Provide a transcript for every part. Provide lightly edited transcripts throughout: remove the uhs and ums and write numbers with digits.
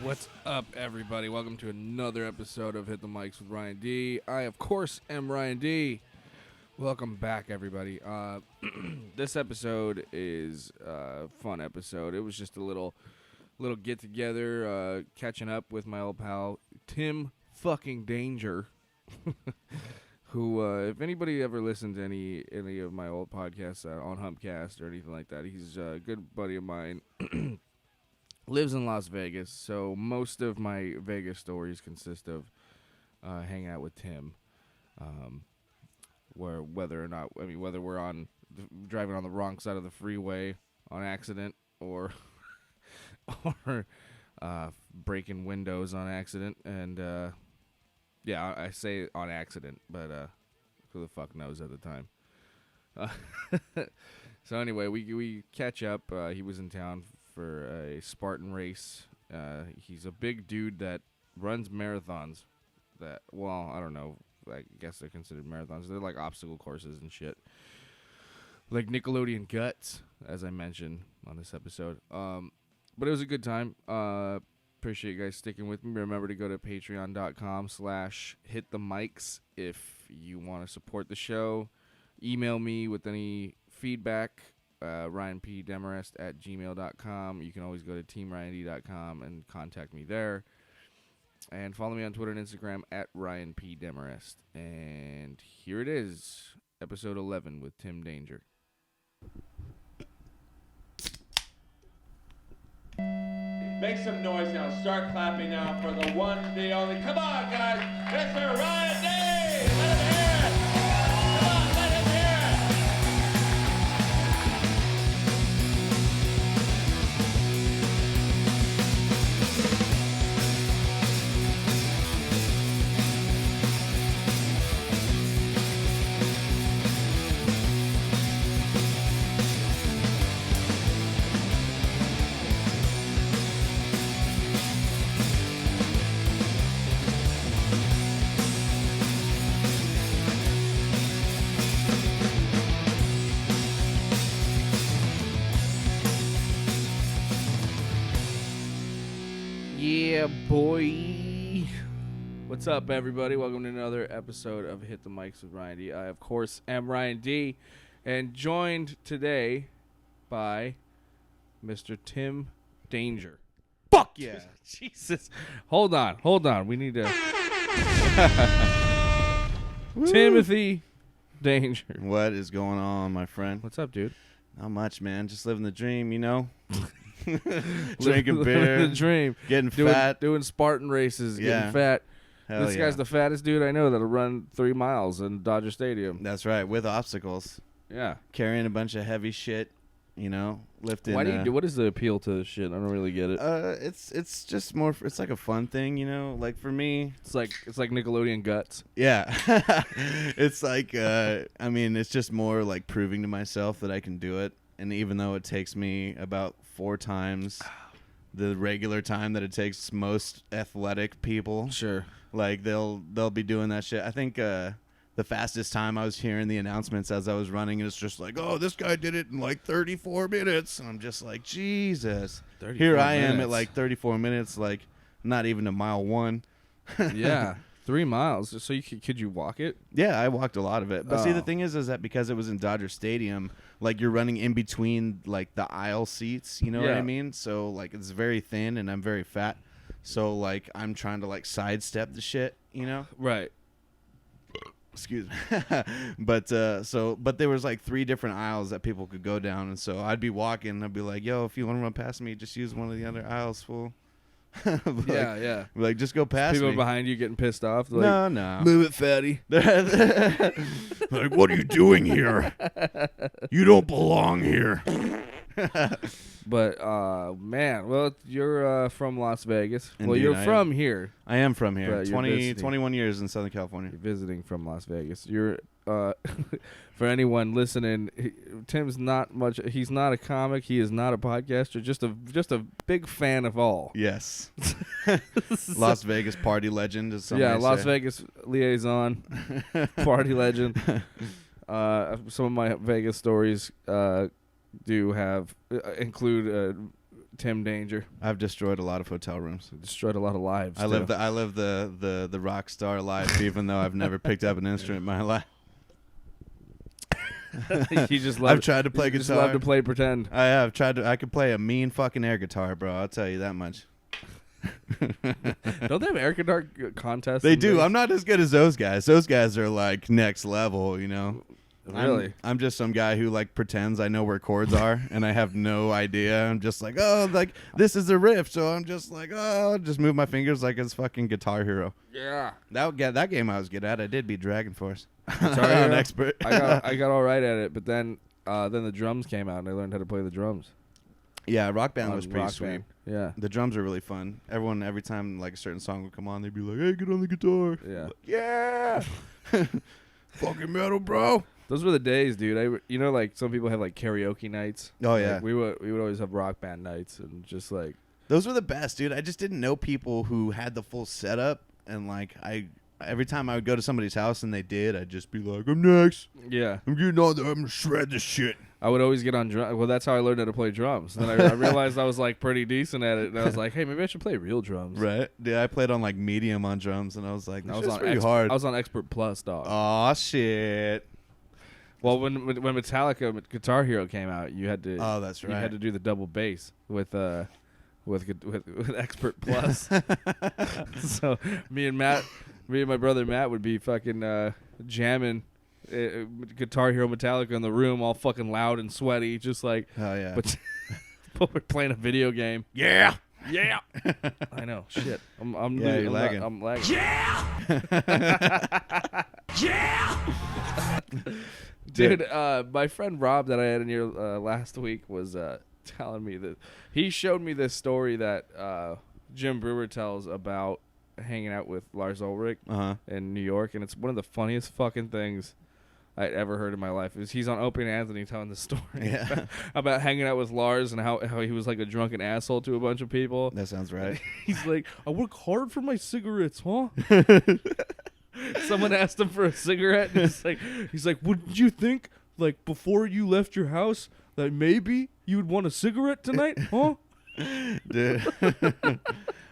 What's up, everybody? Welcome to another episode of Hit the Mics with Ryan D. I, of course, am Ryan D. Welcome back, everybody. This episode is a fun episode. It was just a little get-together, catching up with my old pal, Tim fucking Danger, who, if anybody ever listened to any of my old podcasts on FamCast or anything like that, he's a good buddy of mine. Lives in Las Vegas, so most of my Vegas stories consist of hanging out with Tim. Whether we're driving on the wrong side of the freeway on accident, or breaking windows on accident, and I say on accident, but who the fuck knows at the time. So anyway, we catch up. He was in town for a Spartan Race. He's a big dude that runs marathons. I don't know. I guess they're considered marathons. They're like obstacle courses and shit. Like Nickelodeon Guts, as I mentioned on this episode. But it was a good time. Appreciate you guys sticking with me. Remember to go to patreon.com/hitthemics if you want to support the show. Email me with any feedback. RyanPDemarest@gmail.com. You can always go to teamryand.com and contact me there. And follow me on Twitter and Instagram @RyanPDemarest. And here it is, episode 11 with Tim Danger. Make some noise now. Start clapping now for the one, the only. Come on, guys. Mr. Ryan D. Let him hear it. Come on, let him hear it. Yeah, boy. What's up, everybody? Welcome to another episode of Hit the Mics with Ryan D. I, of course, am Ryan D. And joined today by Mr. Tim Danger. Fuck yeah. Jesus. Hold on. We need to... Timothy Danger. What is going on, my friend? What's up, dude? Not much, man. Just living the dream, you know? Drinking beer. The dream. Getting fat. Doing Spartan races, getting fat. Hell This guy's the fattest dude I know that'll run 3 miles in Dodger Stadium. That's right, with obstacles. Yeah. Carrying a bunch of heavy shit, you know, lifting. Why do you do? What is the appeal to this shit? I don't really get it. It's just more. It's like a fun thing, you know. Like for me, It's like Nickelodeon Guts. yeah. It's like it's just more like proving to myself that I can do it. And even though it takes me about 4 times the regular time that it takes most athletic people, Sure. like they'll be doing that shit. I think the fastest time I was hearing the announcements as I was running, it's just like, oh, this guy did it in like 34 minutes. And I'm just like, Jesus. Here I am at like 34 minutes, like not even a mile 1. Yeah. 3 miles. So could you walk it? Yeah, I walked a lot of it. But see, the thing is that because it was in Dodger Stadium, like you're running in between like the aisle seats, you know what I mean? So like it's very thin and I'm very fat. So like I'm trying to like sidestep the shit, you know? Right. Excuse me. But there was like 3 different aisles that people could go down, and so I'd be walking, I'd be like, yo, if you want to run past me, just use one of the other aisles, fool. Yeah. Like, just go past People me. behind you getting pissed off. Like, No. Move it, fatty. Like, what are you doing here? You don't belong here. But, man, well, you're from Las Vegas. Indeed, well, you're I from here. I am from here. But you're 21 years in Southern California. You're visiting from Las Vegas. You're, for anyone listening, Tim's not much. He's not a comic. He is not a podcaster. Just a big fan of all. Yes. Las Vegas party legend, as some may Las say. Vegas liaison, party legend. Some of my Vegas stories do have include Tim Danger. I've destroyed a lot of hotel rooms. Destroyed a lot of lives. I live the rock star life, even though I've never picked up an instrument in my life. You just love. I've tried to play guitar. Just love to play pretend. I have tried to. I could play a mean fucking air guitar, bro. I'll tell you that much. Don't they have air guitar contests? They do. I'm not as good as those guys. Those guys are like next level, you know. Really? I'm just some guy who like pretends I know where chords are, and I have no idea. I'm just like, oh, like this is a riff, so I'm just like, oh, just move my fingers like it's fucking Guitar Hero. Yeah. That game I was good at. I did beat Dragon Force. Sorry, I'm an expert. I got all right at it, but then the drums came out, and I learned how to play the drums. Yeah, Rock Band was pretty Rock sweet. Band. Yeah. The drums are really fun. Every time like a certain song would come on, they'd be like, hey, get on the guitar. Yeah. Like, yeah. Fucking metal, bro. Those were the days, dude. You know, like some people have like karaoke nights. Oh yeah. Like, we would always have Rock Band nights, and just like those were the best, dude. I just didn't know people who had the full setup, and like every time I would go to somebody's house and they did, I'd just be like, I'm next. Yeah. I'm getting on there. I'm gonna shred this shit. I would always get on drums. Well, that's how I learned how to play drums. Then I realized I was like pretty decent at it, and I was like, hey, maybe I should play real drums. Right. Yeah, I played on like medium on drums, and I was like, this is pretty hard. hard. I was on Expert Plus, dog. Aw, shit. Well, when Metallica Guitar Hero came out, you had to. Oh, that's right. You had to do the double bass with Expert Plus. So me and my brother Matt would be fucking jamming Guitar Hero Metallica in the room, all fucking loud and sweaty, just like. Oh yeah. But we're playing a video game. Yeah. Yeah. I know. Shit. I'm lagging. I'm lagging. Yeah. Yeah. Dude, my friend Rob that I had in here last week was telling me that he showed me this story that Jim Brewer tells about hanging out with Lars Ulrich in New York, and it's one of the funniest fucking things I'd ever heard in my life. He's on Opie and Anthony telling the story about hanging out with Lars and how he was like a drunken asshole to a bunch of people. That sounds right. He's like, I work hard for my cigarettes, huh? Someone asked him for a cigarette, and he's like, wouldn't you think, like, before you left your house, that maybe you would want a cigarette tonight, huh? Dude. I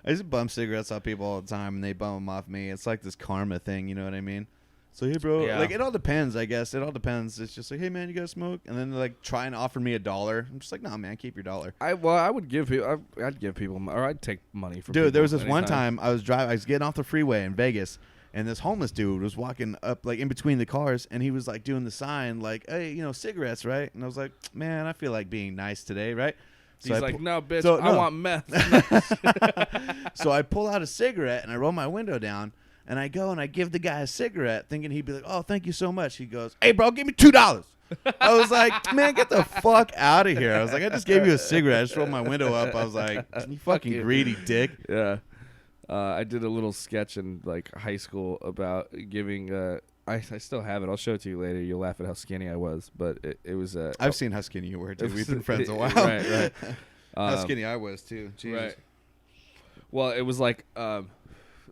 used to bum cigarettes off people all the time, and they bum them off me. It's like this karma thing, you know what I mean? So, hey, bro, like, it all depends, I guess. It all depends. It's just like, hey, man, you got to smoke? And then, like, try and offer me $1. I'm just like, nah, man, keep your $1. I would give people, I'd give people, or I'd take money from people. Dude, there was this one time I was getting off the freeway in Vegas, and this homeless dude was walking up, like, in between the cars, and he was, like, doing the sign, like, hey, you know, cigarettes, right? And I was like, man, I feel like being nice today, right? So he's like, no, bitch, I want meth. So I pull out a cigarette, and I roll my window down, and I go and I give the guy a cigarette, thinking he'd be like, oh, thank you so much. He goes, hey, bro, give me $2. I was like, man, get the fuck out of here. I was like, I just gave you a cigarette. I just rolled my window up. I was like, you fucking greedy dick. Yeah. I did a little sketch in like high school about giving. I still have it. I'll show it to you later. You'll laugh at how skinny I was, but it was. I've seen how skinny you were, dude. We've been friends a while. Right. How skinny I was too. Jesus. Right. Well, it was like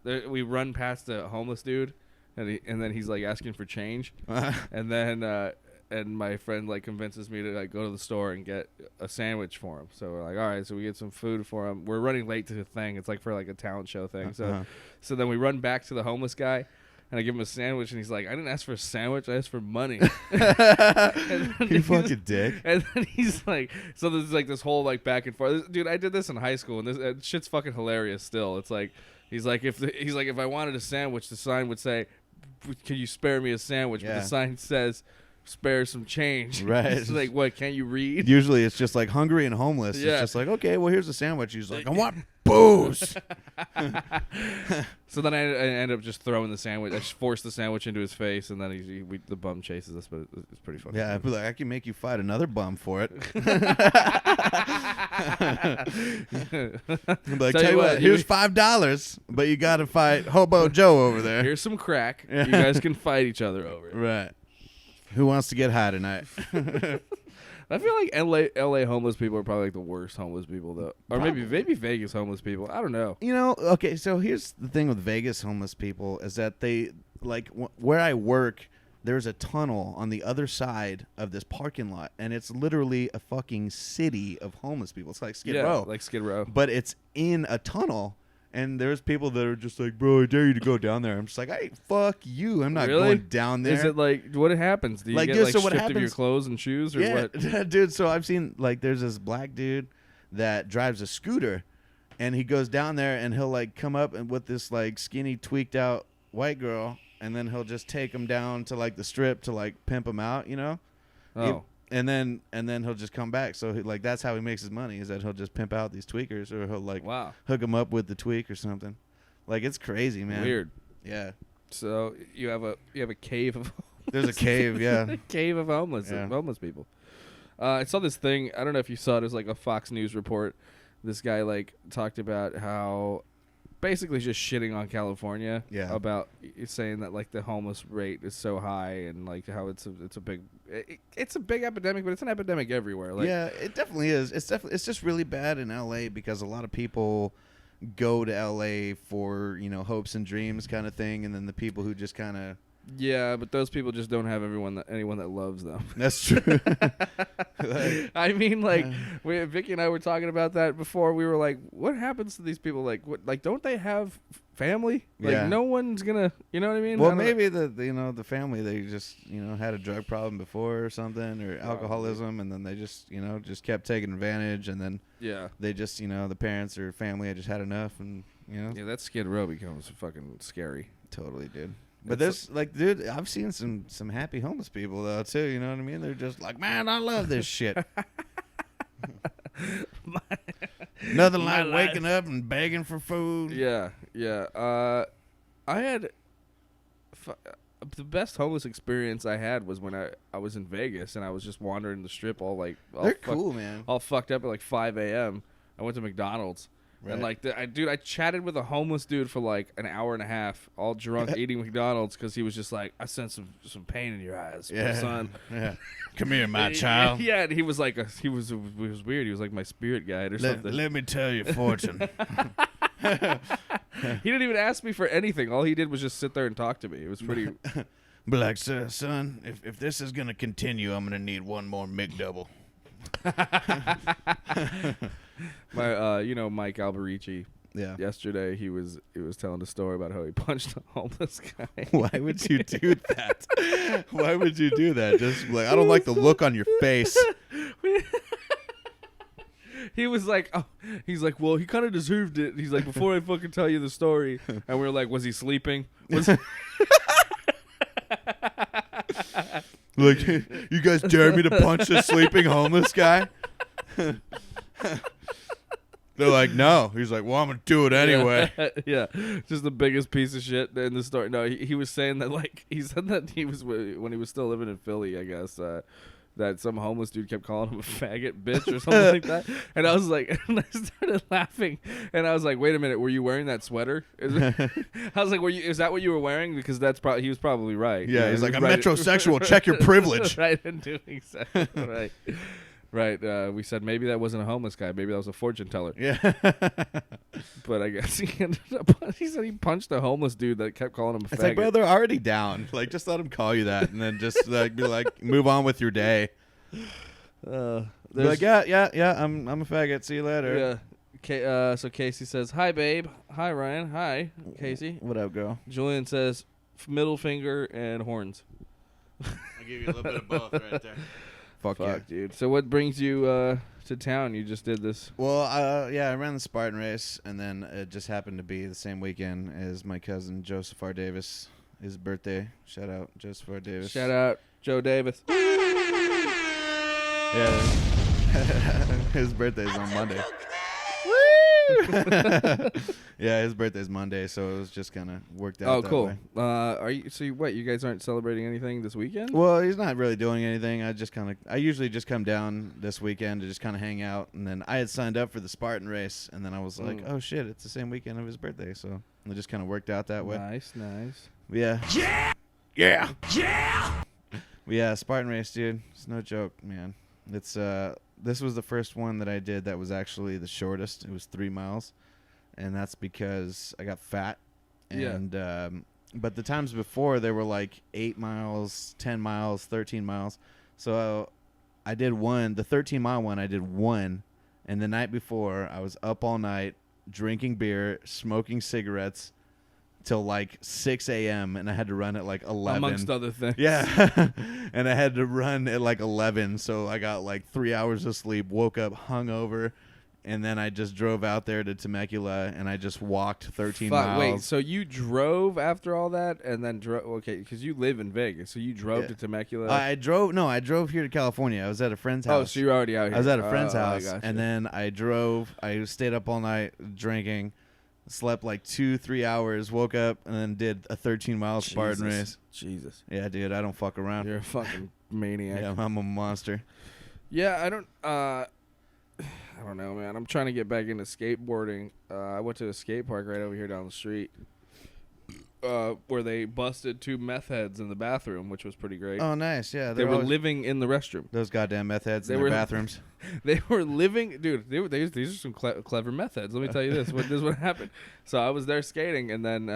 we run past a homeless dude, and then he's like asking for change, and then and my friend like convinces me to like go to the store and get a sandwich for him. So we're like, all right, so we get some food for him. We're running late to the thing. It's like for like a talent show thing. So then we run back to the homeless guy, and I give him a sandwich, and he's like, I didn't ask for a sandwich, I asked for money. You fucking dick. And then he's like, so there's like this whole like back and forth. Dude, I did this in high school, and this shit's fucking hilarious still. It's like, he's like, if I wanted a sandwich, the sign would say, can you spare me a sandwich? But the sign says, spare some change. Right. It's like, what, can't you read? Usually it's just like hungry and homeless. Yeah. It's just like, okay, well, here's a sandwich. He's like, I want booze. So then I end up just throwing the sandwich. I just force the sandwich into his face, and then the bum chases us, but it's pretty funny. Yeah, I'd be like, I can make you fight another bum for it. I'd be like, tell you what, here's $5, but you got to fight Hobo Joe over there. Here's some crack. You guys can fight each other over it. Right. Who wants to get high tonight? I feel like LA homeless people are probably like the worst homeless people, though. Or maybe Vegas homeless people. I don't know. You know, okay, so here's the thing with Vegas homeless people is that they, like, where I work, there's a tunnel on the other side of this parking lot, and it's literally a fucking city of homeless people. It's like Skid Row. like Skid Row. But it's in a tunnel, and there's people that are just like, bro, I dare you to go down there. I'm just like, hey, fuck you. I'm not going down there. Is it like, what happens? Do you Like, get dude, like so what stripped of your happens- clothes and shoes or what? Dude, so I've seen, like, there's this black dude that drives a scooter, and he goes down there, and he'll, like, come up and with this, like, skinny, tweaked out white girl, and then he'll just take him down to, like, the strip to, like, pimp him out, you know? Oh. And then he'll just come back. So, like, that's how he makes his money, is that he'll just pimp out these tweakers, or he'll, like, Wow. hook them up with the tweak or something. Like, it's crazy, man. Weird. Yeah. So you have a cave of There's a cave, yeah. a cave of homeless people. I saw this thing. I don't know if you saw it. It was like a Fox News report. This guy like talked about how basically just shitting on California. Yeah. About saying that like the homeless rate is so high and like how it's a big epidemic, but it's an epidemic everywhere. Like, yeah, it definitely is. It's just really bad in LA because a lot of people go to LA for, you know, hopes and dreams kind of thing, and then the people who just kind of yeah, but those people just don't have anyone that loves them. That's true. I mean, like, Vicky and I were talking about that before. We were like, what happens to these people? Like, what? Like, don't they have family? Like, Yeah. no one's gonna, you know what I mean? Well, maybe the family, they just, you know, had a drug problem before or something, or alcoholism, and then they just, you know, just kept taking advantage, and then yeah, they just, you know, the parents or family had just had enough, and, you know. yeah, that Skid Row becomes fucking scary. Totally, dude. But there's like, dude, I've seen some happy homeless people though too. You know what I mean? They're just like, man, I love this shit. Nothing like waking up and begging for food. Yeah, yeah. I had the best homeless experience I had was when I was in Vegas and I was just wandering the strip all like They're cool, man. all fucked up at like 5 a.m. I went to McDonald's. Right. And like, I chatted with a homeless dude for like an hour and a half, all drunk, eating McDonald's, because he was just like, "I sense some pain in your eyes, my son." Yeah. Come here, my child. Yeah, and he was like, he was weird. He was like my spirit guide or something. Let me tell your fortune. He didn't even ask me for anything. All he did was just sit there and talk to me. It was pretty. Be like, son, if this is gonna continue, I'm gonna need one more McDouble. My, Mike Alberici. Yeah. Yesterday, he was telling a story about how he punched a homeless guy. Why would you do that? Why would you do that? Just like, I don't like the look on your face. He was like, he's like, well, he kind of deserved it. He's like, before I fucking tell you the story, and we were like, was he sleeping? Like, you guys dare me to punch a sleeping homeless guy? They're like, no. He's like, well, I'm going to do it anyway. Yeah. Just the biggest piece of shit in the story. No, he was saying that, like, he said that he was, when he was still living in Philly, I guess, that some homeless dude kept calling him a faggot bitch or something like that. And I was like, and I started laughing. And I was like, wait a minute, were you wearing that sweater? I was like, is that what you were wearing? Because he was probably right. Yeah, You know, he's like, I'm right metrosexual. Check your privilege. Right in doing so. Right. Right. We said maybe that wasn't a homeless guy. Maybe that was a fortune teller. Yeah. But I guess he said he punched a homeless dude that kept calling him a faggot. It's like, bro, they're already down. Like, just let them call you that, and then just like be like, move on with your day. Be like, yeah, I'm a faggot. See you later. Yeah. So Casey says, "Hi, babe. Hi, Ryan. Hi, Casey." What up, girl? Julian says, "Middle finger and horns." I give you a little bit of both right there. Fuck yeah, dude. So what brings you to town? You just did this. Well, I ran the Spartan Race, and then it just happened to be the same weekend as my cousin Joseph R. Davis, his birthday. Shout out Joseph R. Davis. Shout out Joe Davis. Yeah. His birthday's on Monday. Yeah, his birthday's Monday, so it was just kind of worked out. Oh, that cool. way. Are you? So what? You guys aren't celebrating anything this weekend? Well, he's not really doing anything. I usually just come down this weekend to just kind of hang out, and then I had signed up for the Spartan Race, and then I was like, oh shit, it's the same weekend of his birthday, so it just kind of worked out that way. Nice. Yeah. Yeah. Yeah, Spartan Race, dude. It's no joke, man. It's this was the first one that I did that was actually the shortest. It was 3 miles, and that's because I got fat, and But the times before, they were like 8 miles, 10 miles, 13 miles. So I did one. The 13-mile one, I did one. And the night before, I was up all night drinking beer, smoking cigarettes till like 6 a.m. And I had to run at like 11. Amongst other things. Yeah. And I had to run at like 11. So I got like 3 hours of sleep, woke up hungover. And then I just drove out there to Temecula, and I just walked 13 miles. Wait, so you drove after all that, and then drove? Okay, because you live in Vegas, so you drove to Temecula. I drove here to California. I was at a friend's house. Oh, so you're already out here. I was at a friend's house, gotcha. and then I drove. I stayed up all night drinking, slept like 2-3 hours, woke up, and then did a 13-mile Spartan race. Jesus. Yeah, dude, I don't fuck around. You're a fucking maniac. Yeah, I'm a monster. Yeah, I don't know, man. I'm trying to get back into skateboarding. I went to a skate park right over here down the street where they busted 2 meth heads in the bathroom, which was pretty great. Oh, nice. Yeah, they were living in the restroom. Those goddamn meth heads in their bathrooms. They were living, dude. These are some clever meth heads. Let me tell you this. This is what happened. So I was there skating, and then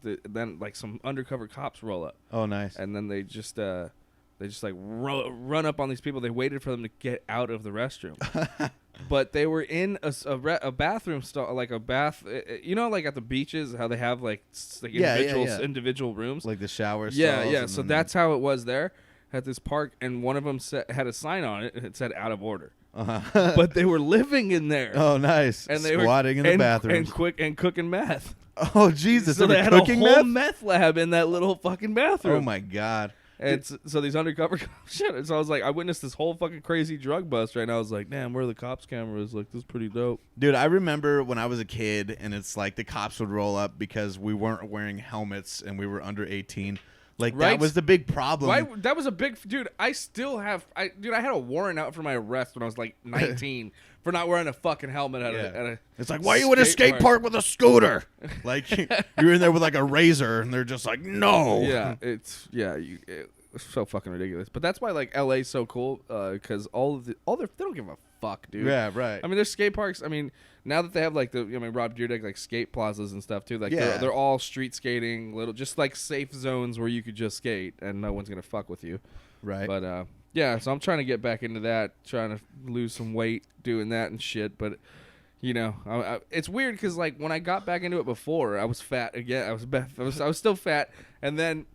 then like some undercover cops roll up. Oh, nice. And then they just like run up on these people. They waited for them to get out of the restroom. But they were in a bathroom stall, like a bath. You know, like at the beaches, how they have like individual rooms, like the shower stalls. Yeah. So that's how it was there at this park, and one of them had a sign on it, and it said "out of order." But they were living in there. Oh, nice! And they squatting were in the bathroom and cooking meth. Oh, Jesus! So they had cooking a whole meth? meth lab in that little fucking bathroom. Oh my God! And so these undercover cops, shit. And so I was like, I witnessed this whole fucking crazy drug bust right now. I was like, damn, where are the cops' cameras? Like, this is pretty dope. Dude, I remember when I was a kid, and it's like the cops would roll up because we weren't wearing helmets and we were under 18. Like, right? That was the big problem. Right? That was a big... Dude, I still have... I had a warrant out for my arrest when I was like 19 for not wearing a fucking helmet at a It's like, why are you in a skate park with a scooter? Like, you're in there with like a razor, and they're just like, no. Yeah, it's so fucking ridiculous. But that's why like LA's so cool, because they don't give a fuck, dude. Yeah, right. I mean, there's skate parks. I mean, now that they have like Rob Dyrdek like skate plazas and stuff too. Like they're all street skating, just like safe zones where you could just skate and no one's gonna fuck with you. Right. But yeah, so I'm trying to get back into that, trying to lose some weight, doing that and shit. But it's weird because like when I got back into it before, I was fat again. I was still fat, and then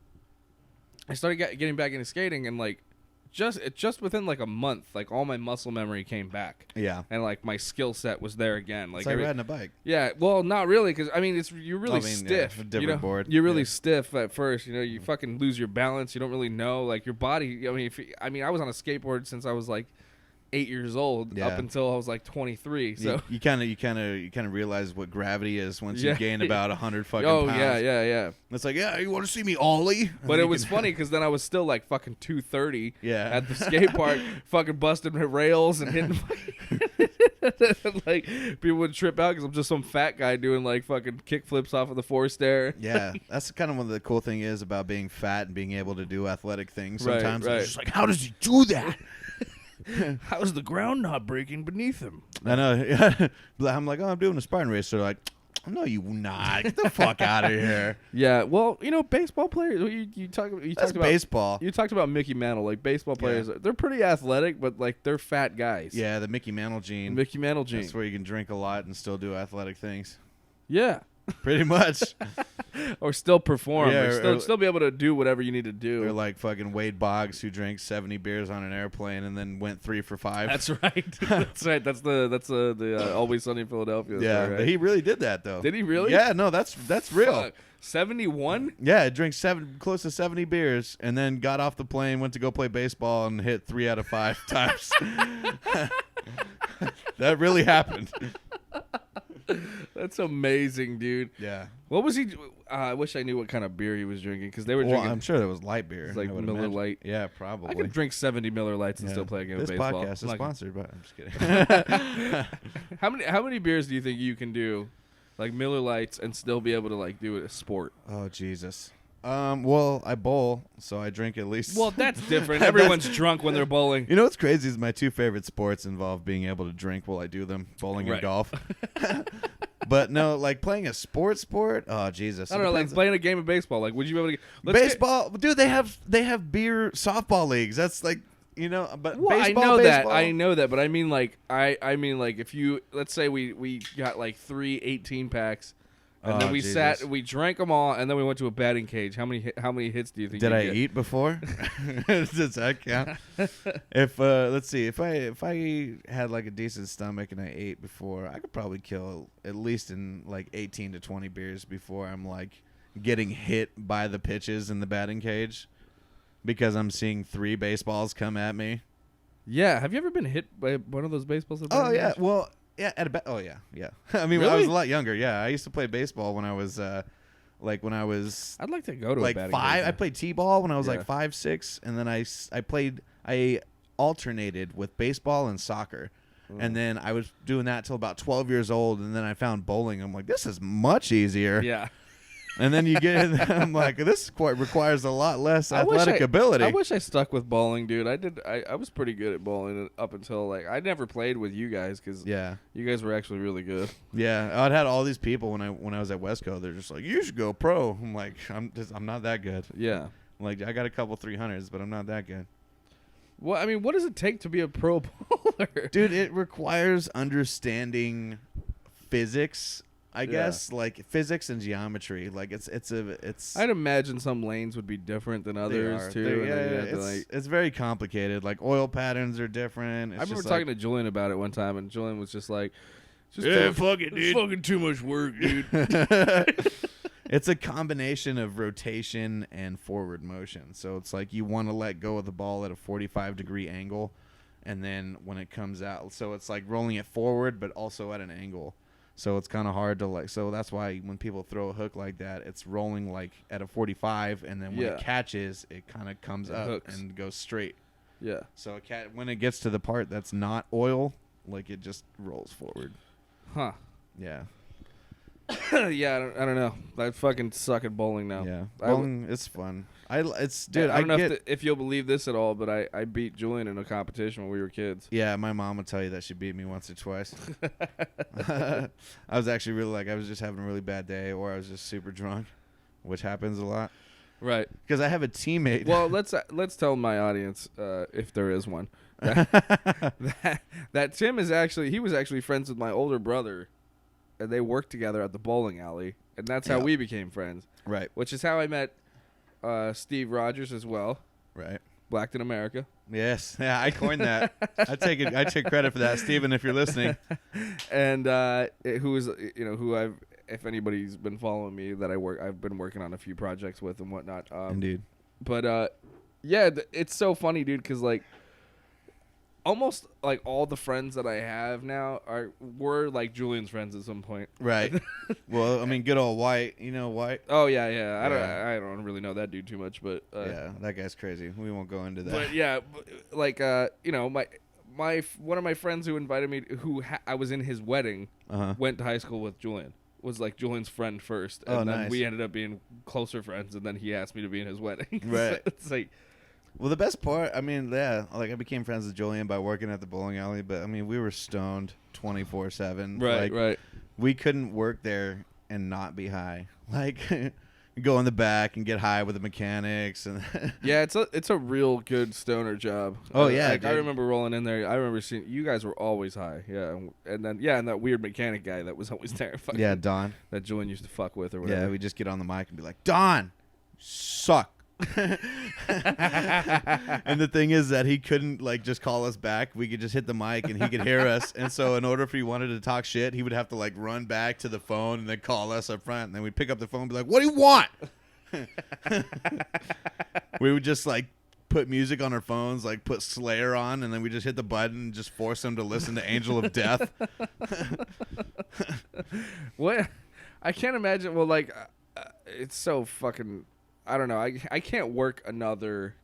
I started getting back into skating, and like just within like a month, like all my muscle memory came back. Yeah. And like my skill set was there again. Like riding a bike. Yeah. Well, not really, because I mean you're really stiff. Yeah, different board. You're really stiff at first. You fucking lose your balance. You don't really know like your body. I mean I was on a skateboard since I was like 8 years old up until I was like 23. So you kind of realize what gravity is once you gain about 100 fucking pounds. Yeah. It's like, yeah, you want to see me ollie? But it was funny because then I was still like fucking 230 at the skate park, fucking busting my rails and hitting. Like people would trip out because I'm just some fat guy doing like fucking kick flips off of the four stair. Yeah, that's kind of one of the cool thing is about being fat and being able to do athletic things. Sometimes right. it's just like, how does he do that? How's the ground not breaking beneath him? I know. I'm like, I'm doing a Spartan race. They're like, no, you not. Get the fuck out of here. Yeah, well, baseball players. You talked about baseball. You talked about Mickey Mantle. Like baseball players, they're pretty athletic, but like they're fat guys. Yeah, the Mickey Mantle gene. That's where you can drink a lot and still do athletic things. Yeah. Pretty much. Or still perform. Yeah, or still be able to do whatever you need to do. Or like fucking Wade Boggs, who drank 70 beers on an airplane and then went 3 for 5. That's right. That's right. That's the Always Sunny in Philadelphia. Yeah, right? He really did that though. Did he really? Yeah, no, that's real. 71? Yeah, drank close to 70 beers and then got off the plane, went to go play baseball, and hit 3 out of 5 times. That really happened. That's amazing, dude. Yeah. What was he? I wish I knew what kind of beer he was drinking because they were drinking. I'm sure that was light beer. It's like Miller Lite. Yeah, probably. I could drink 70 Miller Lights and still play a game of baseball. This podcast is sponsored, but I'm just kidding. How many beers do you think you can do, like Miller Lights, and still be able to like do it a sport? Oh Jesus. Well, I bowl, so I drink at least. Well, that's different. Everyone's drunk when they're bowling. You know what's crazy is my 2 favorite sports involve being able to drink while I do them: bowling and golf. But no, like playing a sport. Oh Jesus! I don't know, like playing a game of baseball. Like, would you be able to baseball? Dude, they have beer softball leagues. That's like but well, baseball. I know that, but I mean like I mean like if you let's say we got like 3 18-packs. And then we drank them all, and then we went to a batting cage. How many hits do you think? Did I get? eat before? Does that count? If let's see, if I had like a decent stomach and I ate before, I could probably kill at least in like 18 to 20 beers before I'm like getting hit by the pitches in the batting cage because I'm seeing 3 baseballs come at me. Yeah, have you ever been hit by one of those baseballs? At the Oh yeah, cage? well. Yeah, yeah. I mean, when I Really? was a lot younger. Yeah, I used to play baseball when I was, like when I was I'd like to go to like a batting 5. cage. I played t-ball when I was Yeah. like 5, 6, and then I alternated with baseball and soccer, and then I was doing that till about 12 years old, and then I found bowling. I'm like, this is much easier. Yeah. And then you get in, I'm like, this requires a lot less athletic ability. I wish I stuck with bowling, dude. I was pretty good at bowling up until like I never played with you guys because you guys were actually really good. Yeah, I'd had all these people when I was at Westco. They're just like, you should go pro. I'm like, I'm not that good. Yeah. Like I got a couple 300s, but I'm not that good. Well, I mean, what does it take to be a pro bowler? Dude, it requires understanding physics. I guess like physics and geometry. Like it's. I'd imagine some lanes would be different than others too. It's very complicated. Like oil patterns are different. I remember talking to Julian about it one time, and Julian was just like, fuck it, dude. It's fucking too much work, dude." It's a combination of rotation and forward motion. So it's like you want to let go of the ball at a 45-degree angle, and then when it comes out, so it's like rolling it forward, but also at an angle. So it's kind of hard to like. So that's why when people throw a hook like that, it's rolling like at a 45, and then when it catches, it kind of comes up hooks. and goes straight. Yeah. So when it gets to the part that's not oil, like it just rolls forward. Huh. Yeah. Yeah. I don't know. I fucking suck at bowling now. Yeah. Bowling, it's fun. Dude. I don't know if you'll believe this at all, but I beat Julian in a competition when we were kids. Yeah, my mom would tell you that she beat me once or twice. I was actually really I was just having a really bad day, or I was just super drunk, which happens a lot. Right. Because I have a teammate. Well, let's tell my audience, if there is one, that Tim was actually friends with my older brother, and they worked together at the bowling alley, and that's how we became friends. Right. Which is how I met Steve Rogers as well. Right. Blacked in America. Yes. Yeah, I coined that. I take credit for that, Steven, if you're listening. And if anybody's been following me, I've been working on a few projects with and whatnot. Indeed. But it's so funny, dude, because like almost like all the friends that I have now were like Julian's friends at some point. Right. Well, I mean, good old White. You know White? Oh yeah. I don't really know that dude too much, but yeah, that guy's crazy. We won't go into that. But yeah, like my one of my friends who invited me, I was in his wedding, went to high school with Julian. Was like Julian's friend first, and then nice. we ended up being closer friends, and then he asked me to be in his wedding. Right. So it's like. Well, the best part, I mean, yeah, like I became friends with Julian by working at the bowling alley, but I mean, we were stoned 24/7. Right, right. We couldn't work there and not be high. Like, go in the back and get high with the mechanics and. Yeah, it's a real good stoner job. Oh yeah, I remember rolling in there. I remember seeing you guys were always high. Yeah, and then and that weird mechanic guy that was always there. Yeah, Don. That Julian used to fuck with or whatever. Yeah, we just get on the mic and be like, Don, suck. And the thing is that he couldn't like just call us back. We could just hit the mic and he could hear us. And so in order if he wanted to talk shit, he would have to like run back to the phone and then call us up front. And then we'd pick up the phone and be like, what do you want? We would just like put music on our phones, like put Slayer on, and then we just hit the button and just force him to listen to Angel of Death. What? I can't imagine. Well, like, it's so fucking. I don't know. I can't work another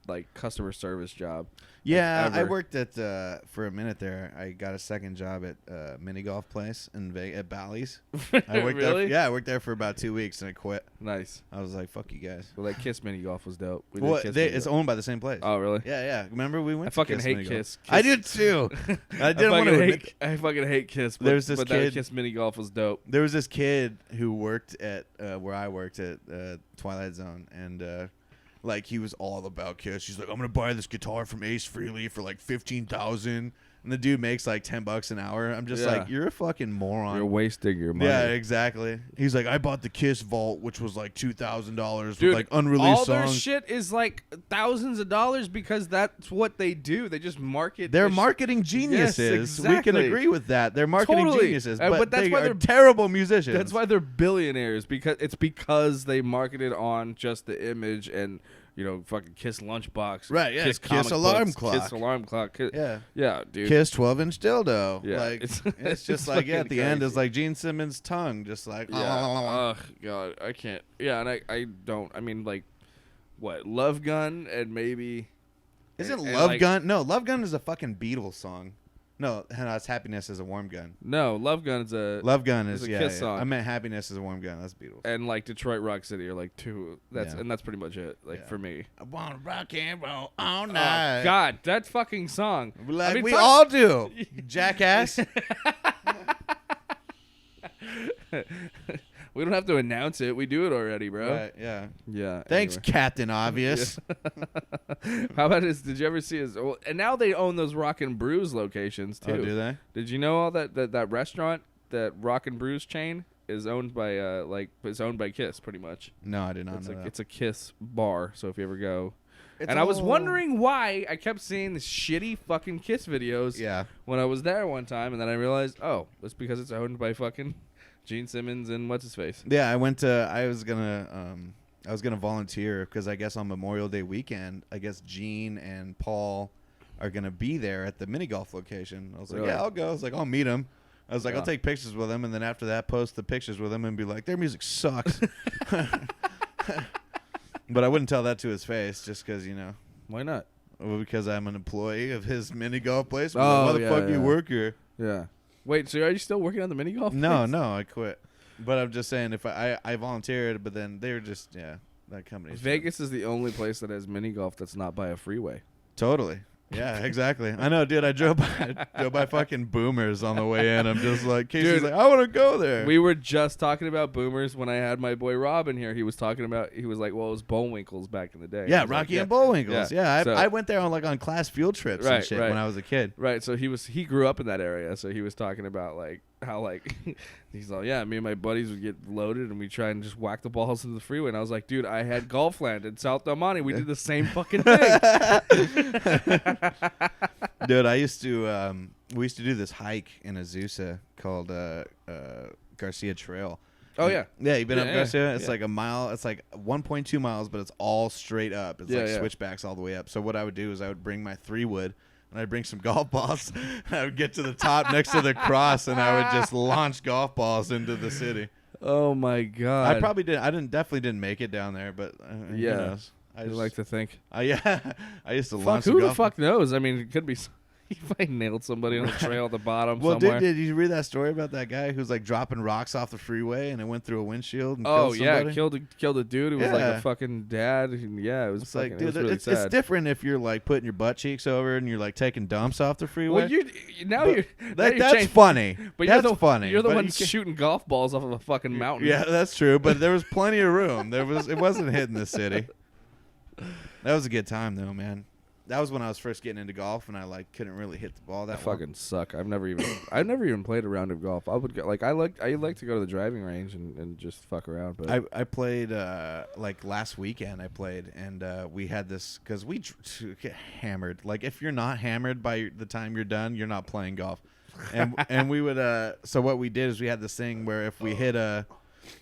like customer service job. Yeah, Like, I ever. worked at for a minute there. I got a second job at mini golf place in at Bally's. I worked Really? there. Yeah, I worked there for about 2 weeks and I quit. Nice. I was like, "Fuck you guys." Well, that Kiss mini golf was dope. We did Well, Kiss mini it's golf. owned by the same place. Oh, really? Yeah, yeah. Remember we went. I to fucking Kiss hate mini golf? Kiss. I did too. I didn't want to admit. I fucking hate Kiss. But, There's this but kid- that Kiss mini golf was dope. There was this kid who worked at where I worked at Twilight Zone, and like he was all about Kiss. He's like, I'm gonna buy this guitar from Ace Frehley for like $15,000, and the dude makes like $10 an hour. I'm just Yeah. like, you're a fucking moron. You're wasting your money. Yeah, exactly. He's like, I bought the Kiss Vault, which was like $2,000 with Dude, like unreleased all their songs. shit is like thousands of dollars because that's what they do. They just market. They're the marketing geniuses. We can exactly. agree with that. They're marketing Totally. geniuses, But that's they why are they're- terrible musicians. That's why they're billionaires, because they marketed on just the image and fucking Kiss lunchbox, Right, yeah, Kiss, Kiss comic alarm books, clock. Kiss alarm clock, Yeah. yeah, dude. Kiss 12-inch dildo. Yeah, Like it's- it's it's just like at the fucking end is crazy. like Gene Simmons' tongue, just like Yeah. Oh god, I can't. Yeah, and I don't. I mean, like, what? Love Gun and maybe. Isn't and, Love like- Gun? No, Love Gun is a fucking Beatles song. No, it's Happiness is a Warm Gun. No, Love Gun's a. Love Gun It's is a yeah, Kiss yeah. song. I meant Happiness is a Warm Gun. That's Beatles. And like Detroit Rock City are like two. Yeah. And that's pretty much it. Like Yeah. for me. I want to rock and roll all Oh night. God, that fucking song. Like I mean, we fuck- all do, jackass. We don't have to announce it. We do it already, bro. Right, yeah. Yeah. Thanks, anyway. Captain Obvious. How about his? Did you ever see his? Well, and now they own those Rock and Brews locations too. Oh, do they? Did you know all that restaurant, that Rock and Brews chain, is owned by is owned by Kiss pretty much. No, I did not know that. It's a Kiss bar. So if you ever go. It's And I was all- wondering why I kept seeing the shitty fucking Kiss videos Yeah. when I was there one time, and then I realized, oh, it's because it's owned by fucking Gene Simmons and what's his face. Yeah, I went to. I was gonna volunteer because I guess on Memorial Day weekend, I guess Gene and Paul are gonna be there at the mini golf location. I was like, Really? yeah, I'll go. I was like, I'll meet them. I was like, Yeah. I'll take pictures with them, and then after that, post the pictures with them and be like, their music sucks. But I wouldn't tell that to his face, just because Why not? because I'm an employee of his mini golf place. Oh, Why the yeah, fuck do you yeah. work here? Yeah. Wait, so are you still working on the mini golf? No, place? no, I quit. But I'm just saying, if I volunteered, but then they were just that company. Vegas is the only place that has mini golf that's not by a freeway. Totally. Yeah, exactly. I know, dude. I drove by fucking Boomers on the way in. I'm just like, Casey's Dude, like, I want to go there. We were just talking about Boomers when I had my boy Robin here. He was like, well, it was Bullwinkle's back in the day. I yeah, was like, Rocky and Bullwinkles. Yeah, So- I went there on class field trips and Right, shit right. when I was a kid. Right, so he grew up in that area, so he was talking about like how like he's like, yeah, me and my buddies would get loaded and we try and just whack the balls into the freeway, and I was like, dude, I had Golfland in South Del Monte. We did the same fucking thing. Dude, I used to we used to do this hike in Azusa called Garcia Trail. Oh yeah, Yeah, you've been Yeah, up yeah, Garcia? It's yeah. like a mile. It's like 1.2 miles, but it's all straight up. It's Yeah, like yeah. switchbacks all the way up. So what I would do is I would bring my 3-wood, and I'd bring some golf balls. And I would get to the top next to the cross, and I would just launch golf balls into the city. Oh my god. I probably did. Definitely didn't make it down there, but who Yeah. knows? I like to think. Yeah, I used to Fuck, launch. who some the golf fuck knows? I mean, it could be. He probably nailed somebody on the trail at the bottom Well, somewhere. did you read that story about that guy who's like dropping rocks off the freeway and it went through a windshield and Oh killed yeah, somebody? killed a dude who was like Yeah. a fucking dad. And yeah, it was It's fucking, like, it was dude, really it's sad. different if you're like putting your butt cheeks over and you're like taking dumps off the freeway. Well, now But you're that's changed- funny. But that's you're the funny. You're the but one you can't- shooting golf balls off of a fucking mountain. Yeah, that's true. But there was plenty of room. It wasn't hitting the city. That was a good time though, man. That was when I was first getting into golf and I like couldn't really hit the ball I that well. fucking suck. I've never even played a round of golf. I would go, I like to go to the driving range and just fuck around. But I played like last weekend. I played and we had this because we get hammered. Like if you're not hammered by the time you're done, you're not playing golf. And we would so what we did is we had this thing where if we hit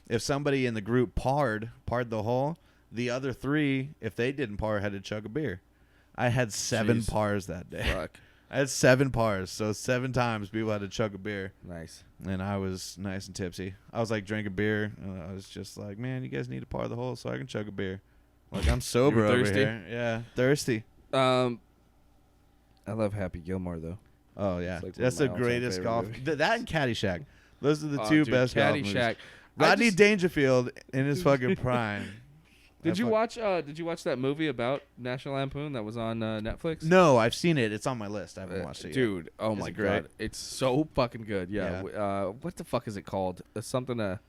if somebody in the group parred the hole, the other 3 if they didn't par had to chug a beer. I had 7 Jeez. pars that day. fuck, I had 7 pars, so 7 times people had to chug a beer, nice. and I was nice and tipsy. I was like drinking beer, and I was just like, man, you guys need to par the hole so I can chug a beer. Like I'm sober You're over thirsty? here. Yeah, thirsty. I love Happy Gilmore though. Oh yeah, It's like one that's of the my all-time greatest favorite golf. movies. That and Caddyshack. Those are the Oh, two dude, best golf movies. Caddyshack. Rodney Dangerfield in his fucking prime. Did you watch that movie about National Lampoon that was on Netflix? No, I've seen it. It's on my list. I haven't watched it yet. Dude, oh Is my it great? god, it's so fucking good. Yeah. Yeah. What the fuck is it called? Something I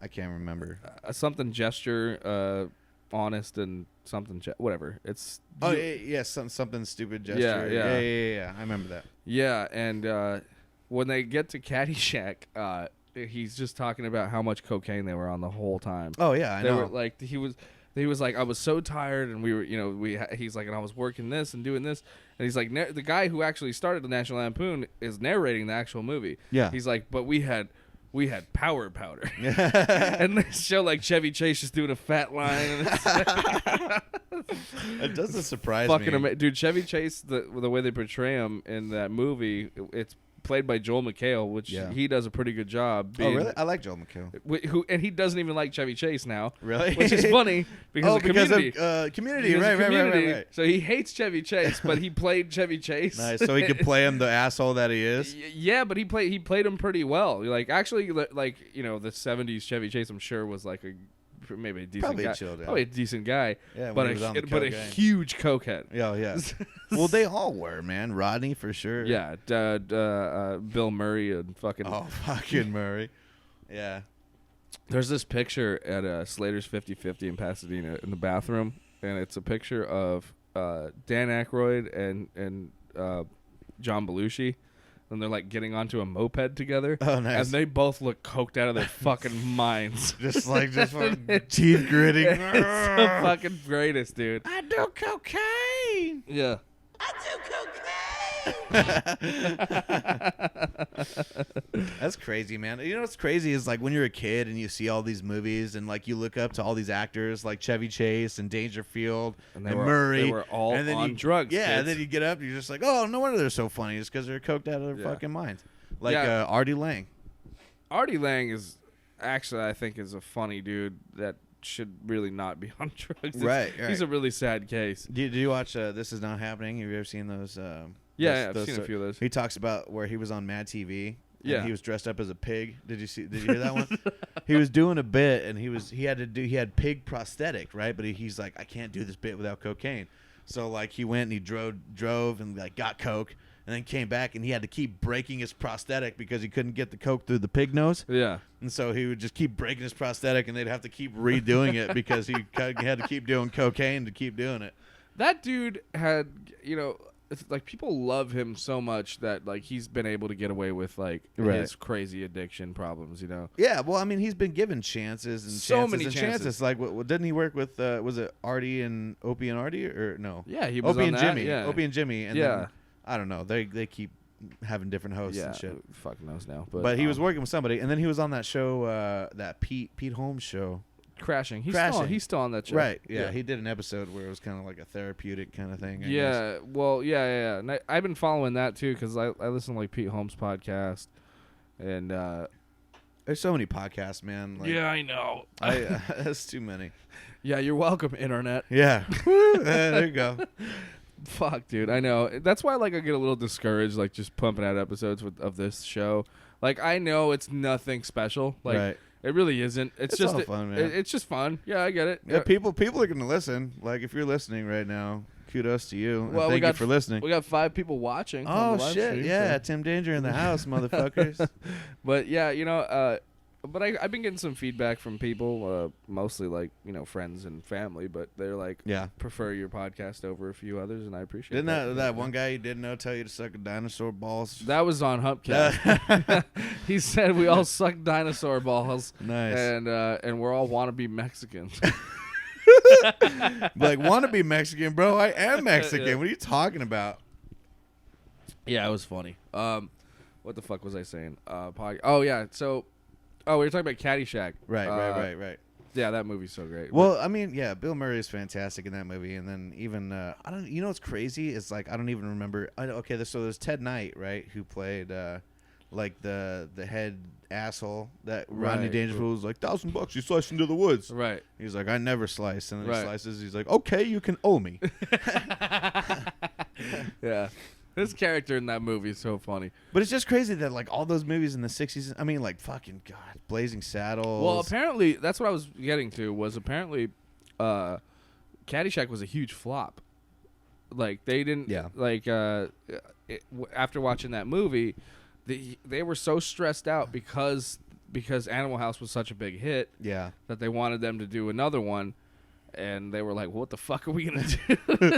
can't remember. something gesture, honest and something whatever. It's Something stupid gesture. Yeah. I remember that. Yeah, and when they get to Caddyshack, he's just talking about how much cocaine they were on the whole time. Oh yeah, I They know. were like he was like, I was so tired, and we were, he's like, and I was working this and doing this, and he's like, the guy who actually started the National Lampoon is narrating the actual movie. Yeah. He's like, but we had powder, and they show like Chevy Chase just doing a fat line, and It doesn't surprise fucking me. dude. Chevy Chase, the way they portray him in that movie, it's played by Joel McHale, which he does a pretty good job. Oh really? I like Joel McHale. And he doesn't even like Chevy Chase now. Really? Which is funny because of Community. Community. Because of Community. Right. So he hates Chevy Chase, but he played Chevy Chase. Nice. So he could play him the asshole that he is. Yeah, but he played him pretty well. Like actually, like the '70s Chevy Chase, I'm sure was like maybe a decent Probably guy. chilled out. Probably a decent guy. Yeah, when but he was on the a cocaine. huge cokehead. Yeah. Well, they all were, man. Rodney for sure. Yeah, Bill Murray and fucking. Oh, fucking Murray. Yeah. There's this picture at Slater's 50/50 in Pasadena in the bathroom, and it's a picture of Dan Aykroyd and John Belushi, and they're like getting onto a moped together. Oh, nice. And they both look coked out of their fucking minds. Just fucking teeth gritting. It's the fucking greatest, dude. I do cocaine. Yeah. That's crazy, man. You know what's crazy is like when you're a kid and you see all these movies and like you look up to all these actors like Chevy Chase and Dangerfield and Murray. They were all and then on drugs. Yeah, kids. and then you get up and you're just like, oh, no wonder they're so funny. It's because they're coked out of their fucking minds. Like Artie Lang. Artie Lang is actually, I think, is a funny dude that should really not be on drugs. Right. He's a really sad case. Did you watch This Is Not Happening? Have you ever seen those? I've seen a few of those. He talks about where he was on Mad TV. Yeah. And he was dressed up as a pig. Did you hear that one? He was doing a bit and he had pig prosthetic, right? But he's like, I can't do this bit without cocaine. So like he went and he drove and like got coke and then came back and he had to keep breaking his prosthetic because he couldn't get the coke through the pig nose. Yeah. And so he would just keep breaking his prosthetic and they'd have to keep redoing it because he had to keep doing cocaine to keep doing it. That dude had, it's like people love him so much that like he's been able to get away with like his crazy addiction problems, Yeah, well, I mean, he's been given chances and so many chances. Like, didn't he work with? Was it Artie and Opie and Artie or no? Yeah, he was Opie on and that, Jimmy. yeah. Opie and Jimmy. And Yeah. then, I don't know. They keep having different hosts and shit. Fuck knows now. But he was working with somebody, and then he was on that show, that Pete Holmes show. Crashing. He's still on that show. Right. Yeah, he did an episode where it was kind of like a therapeutic kind of thing. I guess. Well, yeah. And I've been following that too because I listen to like Pete Holmes' podcast, and there's so many podcasts, man. Like, yeah, I know. That's too many. Yeah, you're welcome, internet. Yeah. There you go. Fuck, dude. I know. That's why like I get a little discouraged, like just pumping out episodes of this show. Like I know it's nothing special. Like. Right. It really isn't. It's just all fun, man. It's just fun. Yeah, I get it. Yeah, people are gonna listen. Like if you're listening right now, kudos to you. Well, thank you for listening. We got 5 people watching. Oh on the live shit! stream, Yeah, so. Tim Danger in the house, motherfuckers. But yeah, but I've been getting some feedback from people, mostly like friends and family. But they're like, prefer your podcast over a few others, and I appreciate. Didn't that one guy you didn't know tell you to suck a dinosaur balls? That was on FamCast. He said we all suck dinosaur balls. Nice. And we're all wannabe Mexicans. Like wannabe Mexican, bro. I am Mexican. Yeah. What are you talking about? Yeah, it was funny. What the fuck was I saying? Oh yeah, so. Oh, we were talking about Caddyshack. Right. Yeah, that movie's so great. Well, I mean, yeah, Bill Murray is fantastic in that movie, and then even what's crazy is like I don't even remember. So there's Ted Knight, right, who played like the head asshole that Rodney Right. Dangerfield was like $1,000 you slice into the woods. Right. He's like, I never slice, and then Right. he slices. He's like, okay, you can owe me. Yeah. His character in that movie is so funny. But it's just crazy that like all those movies in the 60s. I mean, like fucking God, Blazing Saddles. Well, apparently that's what I was getting to. Was apparently, Caddyshack was a huge flop. Like they didn't. Yeah. Like after watching that movie, they were so stressed out because Animal House was such a big hit. Yeah. That they wanted them to do another one. And they were like, what the fuck are we going to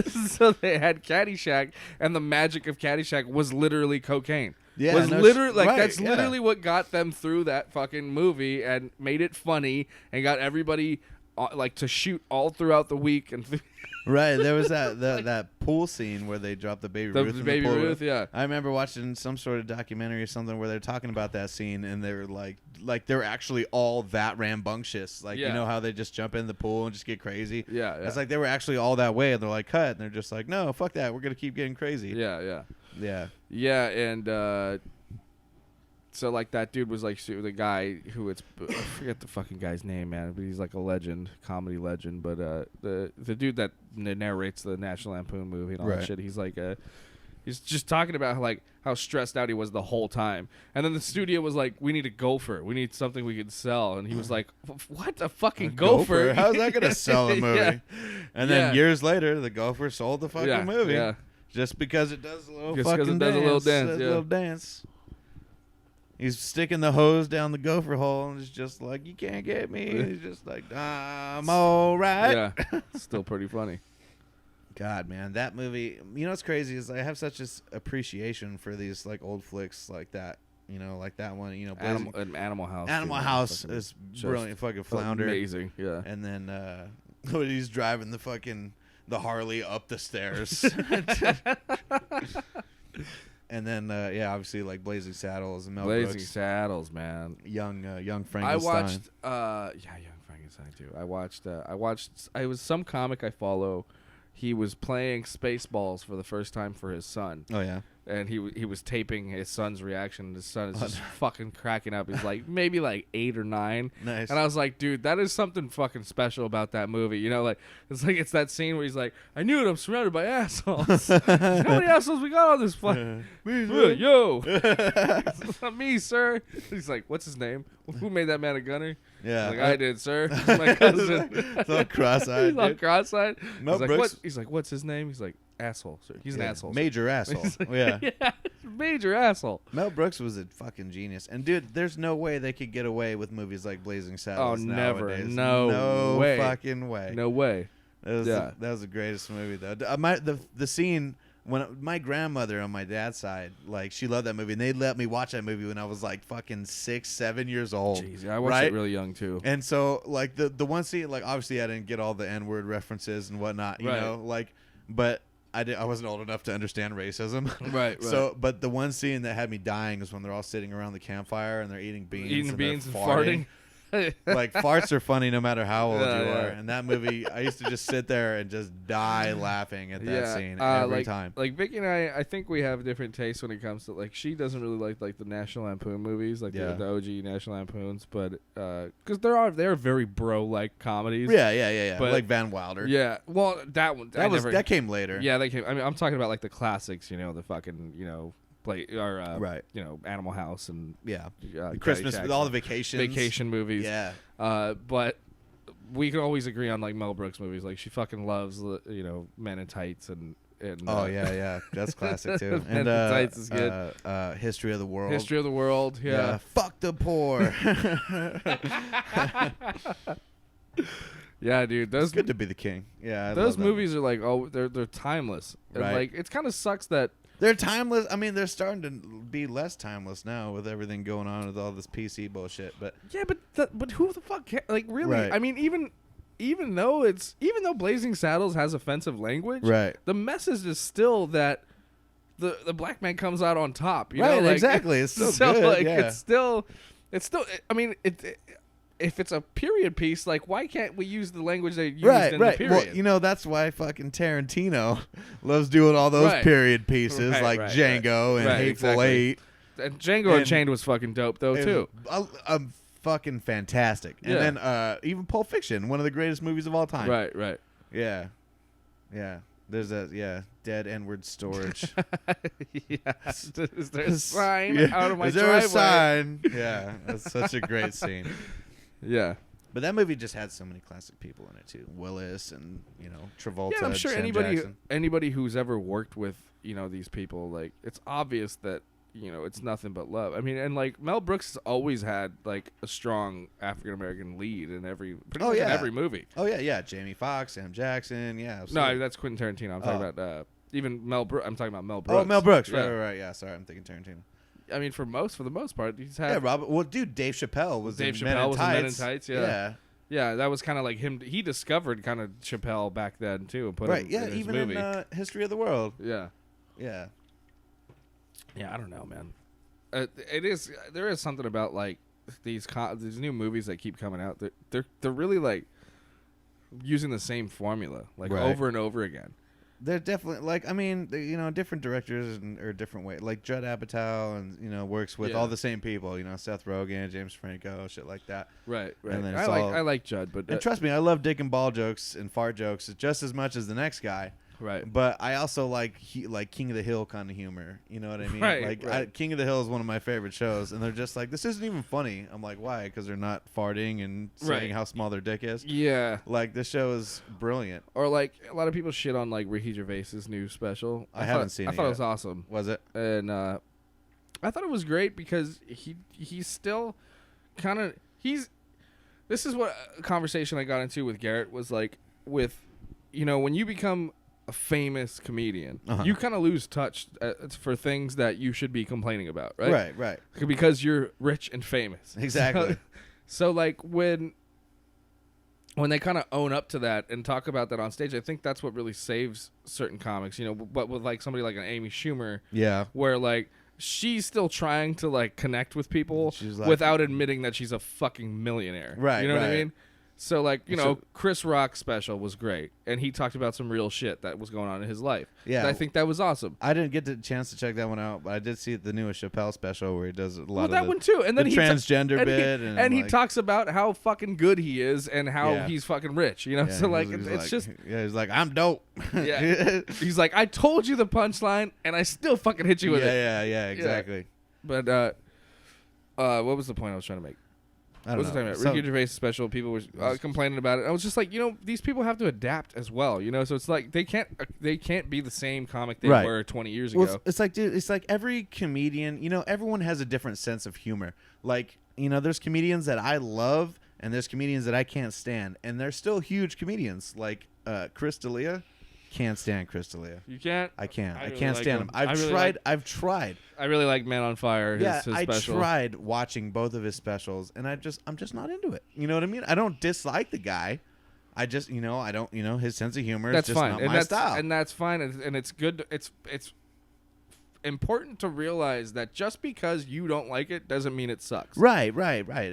do? So they had Caddyshack, and the magic of Caddyshack was literally cocaine. Yeah, was no, literally like right, that's yeah. literally what got them through that fucking movie and made it funny and got everybody like to shoot all throughout the week and Right, there was that pool scene where they dropped the baby Ruth. the in baby the pool. Ruth, yeah. I remember watching some sort of documentary or something where they're talking about that scene, and they were like they're actually all that rambunctious. Like Yeah. you know how they just jump in the pool and just get crazy. Yeah, yeah. It's like they were actually all that way, and they're like cut, and they're just like, no, fuck that, we're gonna keep getting crazy. Yeah. Yeah. And so like that dude was like the guy who I forget the fucking guy's name, man, but he's like a legend, comedy legend. But the dude that narrates the National Lampoon movie and all Right. that shit, he's like he's just talking about how stressed out he was the whole time. And then the studio was like, we need a gopher, we need something we could sell. And he was like, what, a fucking gopher? How's that gonna sell a movie? Yeah. And then Yeah. years later, the gopher sold the fucking movie. Yeah. Just because it does a little Just 'cause fucking it does a little dance, does a yeah. little dance. He's sticking the hose down the gopher hole, and it's just like, you can't get me. And he's just like, I'm all right. Yeah. Still pretty funny. God, man, that movie. You know what's crazy is I have such this appreciation for these like old flicks like that. You know, like that one. You know, Animal House. Animal dude, House fucking is just brilliant. Fucking flounder. Amazing. Yeah. And then when he's driving the Harley up the stairs. And then obviously like Blazing Saddles and Mel Blazing Brooks, Saddles, man. young Frankenstein. I watched Young Frankenstein too. I watched it was some comic I follow. He was playing Spaceballs for the first time for his son. Oh yeah. And he was taping his son's reaction. His son is just fucking cracking up. He's like maybe like 8 or 9. Nice. And I was like, dude, that is something fucking special about that movie. You know, like it's that scene where he's like, I knew it. I'm surrounded by assholes. How many assholes we got on this planet? Yo, it's not me, sir. He's like, what's his name? Who made that man a gunner? Yeah. Like, I did, sir. It's my cousin. It's all cross-eyed. He's all dude. cross-eyed. Mel He's like, Brooks- what? He's like, what's his name? He's like, asshole, sir. He's an Yeah, asshole. Major asshole. He's like, Yeah. yeah, major asshole. Mel Brooks was a fucking genius. And dude, there's no way they could get away with movies like Blazing Saddles. Oh, never. Nowadays. No way. Fucking way. No way. That was the greatest movie though. The scene when my grandmother on my dad's side, like she loved that movie, and they let me watch that movie when I was like fucking 6, 7 years old. Jeez, I watched right? it really young too. And so like the one scene, like obviously I didn't get all the N-word references and whatnot, you Right. know, like, but I wasn't old enough to understand racism. Right. So, but the one scene that had me dying is when they're all sitting around the campfire and they're eating beans. Eating and beans they're and farting. Like farts are funny no matter how old Yeah, you yeah. are. And that movie, I used to just sit there and just die laughing at that scene every time. Like Vicky and I think we have different tastes when it comes to like she doesn't really like the National Lampoon movies, like Yeah. the OG National Lampoons, but because they're very bro like comedies. Yeah. But- Like Van Wilder. Yeah. Well, that one That came later. Yeah, they came. I mean, I'm talking about like the classics. You know, the fucking Right. You know, Animal House and Yeah. Christmas Christmas with all the vacation movies. Yeah. But we can always agree on like Mel Brooks movies. Like she fucking loves Men in Tights and Oh yeah, that's classic too. Men in Tights is good. History of the World. History of the World. Yeah. Fuck the poor. Yeah, dude. Those It's good to be the king. Yeah, I those love that. movies are like they're timeless. And Right. like it kind of sucks that. They're timeless. I mean, they're starting to be less timeless now with everything going on with all this PC bullshit. But Yeah, but who the fuck like really? Right. I mean, even though Blazing Saddles has offensive language, right, the message is still that the black man comes out on top. You right, know? Like, exactly. It's still so good. like Yeah. it's still. I mean, if it's a period piece, like why can't we use the language they used right, in right. the Well, period? that's why fucking Tarantino loves doing all those Right. period pieces Right, like right, Django and right, Hateful exactly. Eight. And Django Unchained was fucking dope though too. Fucking fantastic. And then even Pulp Fiction, one of the greatest movies of all time. Right. Yeah. There's dead N-word storage. Yes. Is there a sign out of my driveway? Is there a sign? Yeah, that's such a great scene. Yeah. But that movie just had so many classic people in it too. Willis and Travolta. Yeah, I'm sure Sam anybody Jackson. who's ever worked with these people, like, it's obvious that it's nothing but love. I mean, and like Mel Brooks has always had like a strong African American lead in pretty much in every movie. Oh yeah. Jamie Foxx, Sam Jackson. Yeah. Absolutely. No, that's Quentin Tarantino. I'm talking about even Mel Brooks. I'm talking about Mel Brooks. Oh, Mel Brooks. Right. Yeah. Sorry, I'm thinking Tarantino. I mean, for the most part, he's had. Yeah, Robert. Well, dude, Dave Chappelle was in Men in Tights. Yeah. Yeah, that was kind of like him. He discovered kind of Chappelle back then too, and put him in his even movie. in History of the World. Yeah. Yeah. Yeah, I don't know, man. There is something about like these new movies that keep coming out. They're really like using the same formula like over and over again. They're definitely like, I mean, different directors or different way. Like Judd Apatow and works with all the same people. Seth Rogen, James Franco, shit like that. Right. And then I like Judd, but and trust me, I love dick and ball jokes and fart jokes just as much as the next guy. Right. But I also like King of the Hill kind of humor. You know what I mean? Right. King of the Hill is one of my favorite shows, and they're just like, this isn't even funny. I'm like, why? Because they're not farting and saying how small their dick is. Yeah. Like, this show is brilliant. Or like a lot of people shit on like Ricky Gervais's new special. I haven't seen it. I thought it was awesome. Was it? And I thought it was great because he's still kind of This is what a conversation I got into with Garrett was like with, when you become a famous comedian, you kind of lose touch for things that you should be complaining about, right? Right. Because you're rich and famous. Exactly. So like when they kind of own up to that and talk about that on stage, I think that's what really saves certain comics, but with like somebody like an Amy Schumer, where like she's still trying to like connect with people without admitting that she's a fucking millionaire. Right. You know what I mean? So, like, Chris Rock's special was great, and he talked about some real shit that was going on in his life. Yeah. And I think that was awesome. I didn't get the chance to check that one out, but I did see the newest Chappelle special where he does a lot of that one too. And then the transgender bit. And he talks about how fucking good he is and how he's fucking rich, so, like, it's just... Yeah, he's like, I'm dope. Yeah. He's like, I told you the punchline, and I still fucking hit you with it. Yeah, exactly. Yeah. But, what was the point I was trying to make? What was I talking about? Ricky Gervais special. People were complaining about it. I was just like, these people have to adapt as well. So it's like they can't be the same comic they were 20 years ago. It's like, dude, it's like every comedian. Everyone has a different sense of humor. Like, there's comedians that I love, and there's comedians that I can't stand, and they're still huge comedians. Like Chris D'Elia. Can't stand Chris D'Elia. You can't? I can't. I can't stand him. I've tried. I really like Man on Fire. His special. I tried watching both of his specials, and I'm just not into it. You know what I mean? I don't dislike the guy. I just, I don't, his sense of humor is just not my style. And that's fine. And it's good. It's important to realize that just because you don't like it doesn't mean it sucks. Right.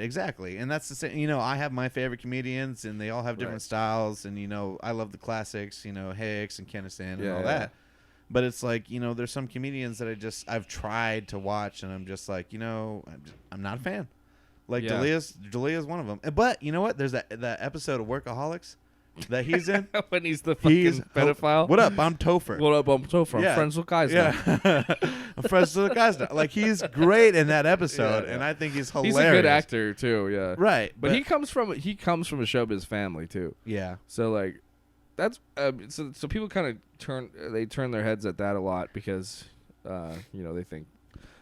Exactly. And that's the same. I have my favorite comedians, and they all have different styles. And I love the classics. Hicks and Kinison and all that. But it's like, there's some comedians that I've tried to watch, and I'm just like, I'm not a fan. Like D'Elia's one of them. But you know what? There's that episode of Workaholics that he's in. When he's the fucking pedophile. What up? I'm Topher. What up? I'm Topher. I'm friends with guys now. I'm friends with the guys now. Like, he's great in that episode, and I think he's hilarious. He's a good actor too. Yeah. Right. But he comes from a showbiz family too. Yeah. So like, that's so people kind of turn their heads at that a lot because they think.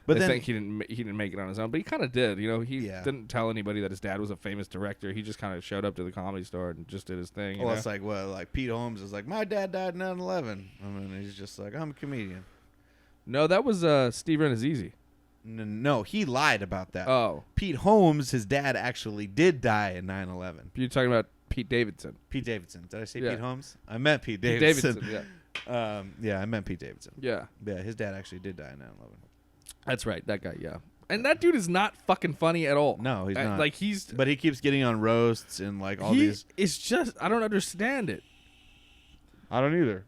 But they think he didn't make it on his own, but he kind of did. He didn't tell anybody that his dad was a famous director. He just kind of showed up to the Comedy Store and just did his thing. Well, it's like, like Pete Holmes is like, my dad died in 9/11. I mean, he's just like, I'm a comedian. No, that was Steve Renazizi. No, he lied about that. Oh, Pete Holmes, his dad actually did die in 9/11. You're talking about Pete Davidson. Pete Davidson. Did I say Pete Holmes? I meant Pete Davidson. Yeah. I meant Pete Davidson. Yeah, his dad actually did die in 9/11. That's right, that guy, yeah. And that dude is not fucking funny at all. No, he's not. Like, but he keeps getting on roasts and like all these. It's just, I don't understand it. I don't either.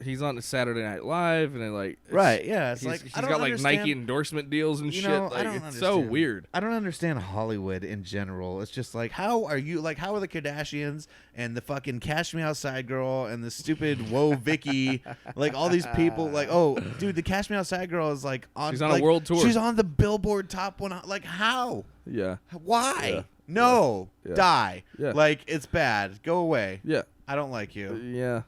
he's on Saturday Night Live, and right, yeah, it's like he's I don't got like understand. Nike endorsement deals and You shit. know, Like, I don't it's understand. so weird. I don't understand Hollywood in general. It's just like, how are the Kardashians and the fucking Cash Me Outside girl and the stupid Whoa Vicky, like all these people, like, oh, dude, the Cash Me Outside girl is like on. She's on like, a world tour. She's on the Billboard Top 100. Like, how? Yeah. Why? Yeah. No, Yeah. die. Yeah. Like, it's bad. Go away. Yeah. I don't like you. Yeah.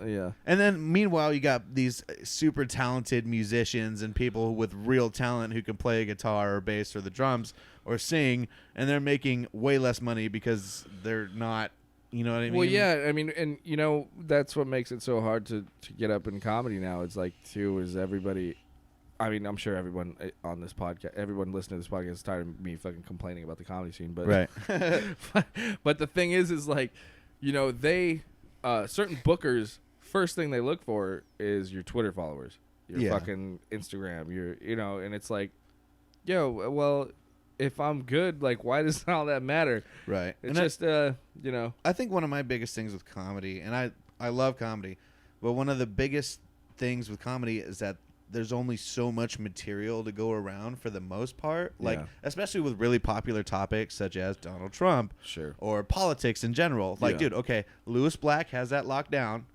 Yeah. And then, meanwhile, you got these super talented musicians and people with real talent who can play a guitar or bass or the drums or sing, and they're making way less money because they're not, you know what I mean? Well, yeah, I mean, and you know, that's what makes it so hard to get up in comedy now. It's like, too, is everybody, I mean, I'm sure everyone on this podcast, everyone listening to this podcast is tired of me fucking complaining about the comedy scene, but Right. but the thing is like, you know, they, certain bookers, first thing they look for is your Twitter followers, your fucking Instagram, you know, and it's like, yo, well, if I'm good, like, why does all that matter? Right. It's And just, you know. I think one of my biggest things with comedy, and I love comedy, but one of the biggest things with comedy is that there's only so much material to go around for the most part. Like, Yeah. especially with really popular topics such as Donald Trump. Sure. Or politics in general. Like, Yeah. dude, okay, Lewis Black has that locked down.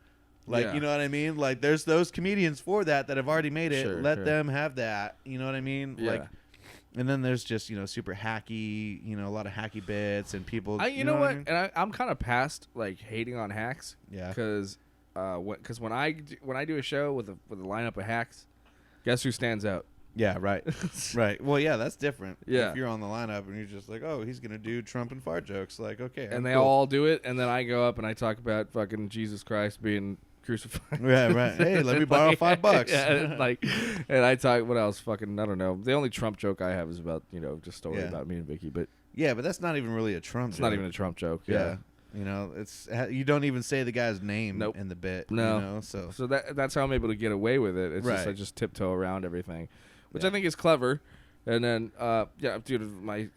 Like, Yeah. you know what I mean? Like, there's those comedians for that have already made it. Sure, Let sure. them have that. You know what I mean? Yeah. Like, and then there's just, you know, super hacky, you know, a lot of hacky bits and people. You know what what? I mean? And I'm kind of past like hating on hacks. Yeah. Because when I do a show with a lineup of hacks, guess who stands out? Yeah, right. Right. Well, yeah, that's different. Yeah. If you're on the lineup and you're just like, oh, he's going to do Trump and fart jokes. Like, okay. And they cool. all do it, and then I go up and I talk about fucking Jesus Christ being crucified. Yeah, right. Hey, let me borrow $5. Yeah, and I talk, what else? Fucking, I don't know. The only Trump joke I have is about, you know, just story Yeah. about me and Vicky, but Yeah, but that's not even really a Trump it's joke. not even a Trump joke. Yeah. You know, it's you don't even say the guy's name Nope. in the bit. No. You know, so that's how I'm able to get away with it. It's just Right. I just tiptoe around everything, which Yeah. I think is clever. And then yeah, dude, I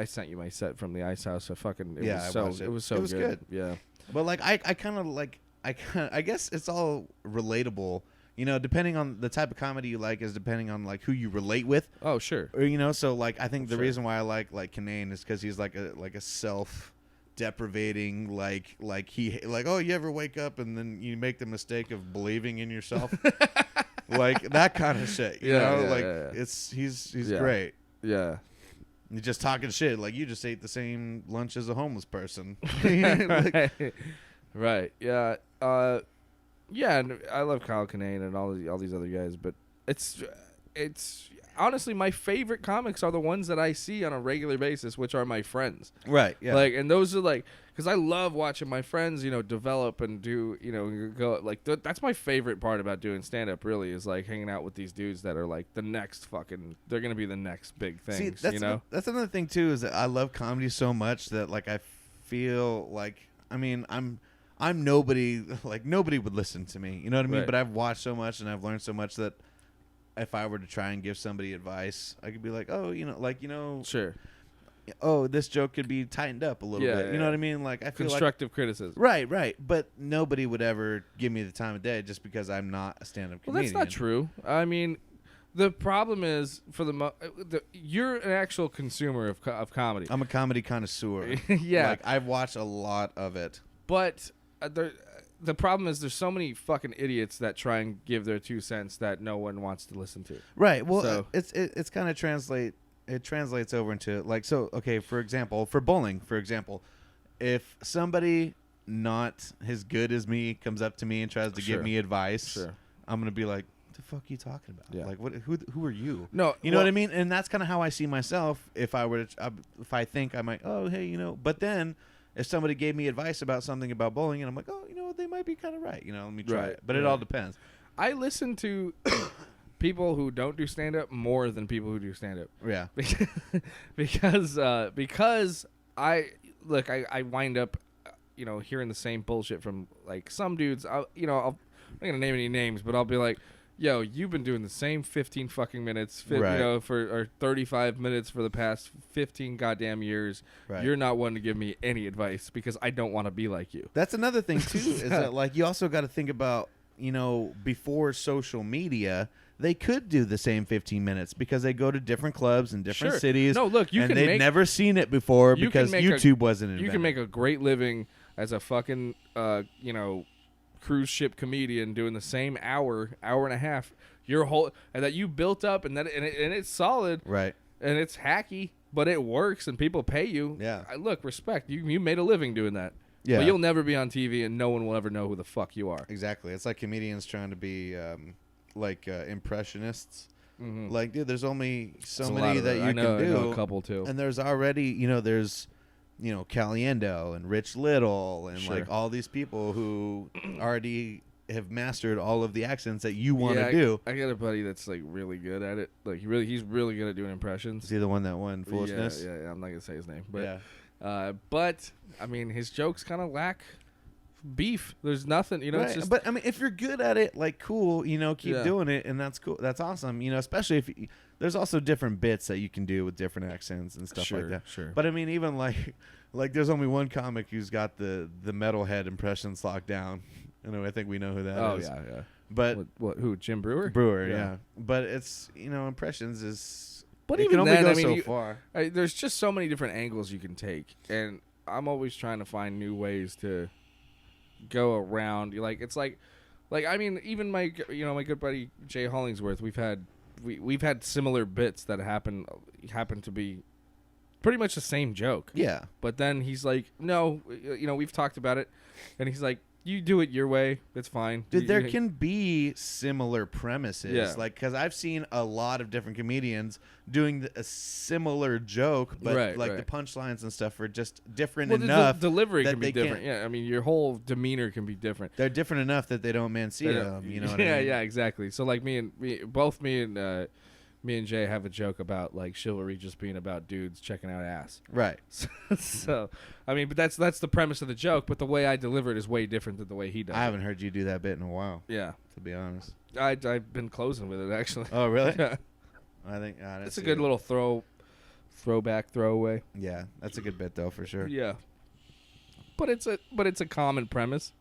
sent you my set from the Ice House. So fucking Yeah, I watched it. it was so It was good. Yeah. But like I kind of like I guess it's all relatable. You know, depending on the type of comedy you like is depending on like who you relate with. Oh sure. Or, you know, so like I think the Sure. reason why I like Kinane is because he's like a self-deprivating like oh, you ever wake up and then you make the mistake of believing in yourself, like that kind of shit. You know, Yeah, like yeah. he's Yeah. great. Yeah. You're just talking shit like you just ate the same lunch as a homeless person. Right. Right. Yeah. Yeah. And I love Kyle Kinane and all these other guys, but it's honestly my favorite comics are the ones that I see on a regular basis, which are my friends. Right. Yeah. Like, and those are like, because I love watching my friends, you know, develop and do, you know, go like that's my favorite part about doing stand up. Really, is like hanging out with these dudes that are like the next fucking. They're gonna be the next big things. See, that's you know. that's another thing too is that I love comedy so much that like I feel like I'm nobody, like nobody would listen to me. You know what I mean? Right. But I've watched so much and I've learned so much that if I were to try and give somebody advice, I could be like, oh, Sure. oh, this joke could be tightened up a little Yeah, bit. You yeah. know what I mean? Like I feel like Constructive criticism. right. But nobody would ever give me the time of day just because I'm not a stand-up Well, comedian. that's not true. I mean, the problem is you're an actual consumer of comedy. I'm a comedy connoisseur. Yeah. Like I've watched a lot of it. But the problem is there's so many fucking idiots that try and give their 2 cents that no one wants to listen to. Right. Well, So- it's kind of translates over into like, so okay, for example, for bowling, if somebody not as good as me comes up to me and tries to Sure. give me advice, Sure. I'm gonna be like, "What the fuck are you talking about? Yeah. Like, who are you?" No, You know well- what I mean? And that's kind of how I see myself. If I think I might, oh hey, you know, but then if somebody gave me advice about something about bowling, and I'm like, oh, you know what, they might be kind of right. You know, let me try Right, it. But it right. all depends. I listen to people who don't do stand up more than people who do stand up. Yeah. because I wind up you know hearing the same bullshit from like some dudes. I'm not gonna name any names, but I'll be like, yo, you've been doing the same 15 fucking minutes, Right. you know, or 35 minutes for the past 15 goddamn years. Right. You're not one to give me any advice because I don't want to be like you. That's another thing too, is that like you also got to think about before social media, they could do the same 15 minutes because they go to different clubs in different cities. No, look, and they'd never seen it before because YouTube wasn't invented. You can make a great living as a fucking, cruise ship comedian doing the same hour and a half. And that you built up, and it's solid, right? And it's hacky, but it works, and people pay you. Yeah. Look, respect. You made a living doing that. Yeah. But you'll never be on TV, and no one will ever know who the fuck you are. Exactly. It's like comedians trying to be impressionists. Mm-hmm. Like, dude, there's only so many that you can do. I know a couple too. And there's already, there's, Caliendo and Rich Little and like all these people who already have mastered all of the accents that you want to do. I got a buddy that's like really good at it. Like he's really good at doing impressions. Is he the one that won Foolishness? Yeah. I'm not gonna say his name, but but I mean, his jokes kind of lack beef. There's nothing, Right. It's just, but I mean, if you're good at it, like, cool, keep doing it, and that's cool. That's awesome, especially if there's also different bits that you can do with different accents and stuff like that. Sure. But I mean, even like there's only one comic who's got the metalhead impressions locked down. I think we know who that is. Oh yeah. But who? Jim Brewer? Brewer, yeah. But it's impressions is. But it even can only go so far. There's just so many different angles you can take, and I'm always trying to find new ways to go around. It's like I mean, even my good buddy Jay Hollingsworth, we've had similar bits that happen to be pretty much the same joke. Yeah. But then he's like, no, we've talked about it, and he's like, you do it your way, it's fine. Dude, there can be similar premises. Yeah. Like, because I've seen a lot of different comedians doing a similar joke, but the punchlines and stuff are just different enough. The delivery that can be different. Yeah, I mean, your whole demeanor can be different. They're different enough that they don't see them. You know what I mean? Yeah, exactly. So like me and Jay have a joke about like chivalry just being about dudes checking out ass. Right. So, I mean, but that's the premise of the joke. But the way I deliver it is way different than the way he does. I haven't heard you do that bit in a while. Yeah, to be honest. I've been closing with it actually. Oh really? Yeah. I think it's a good little throwaway. Yeah, that's a good bit though for sure. Yeah. But it's a common premise.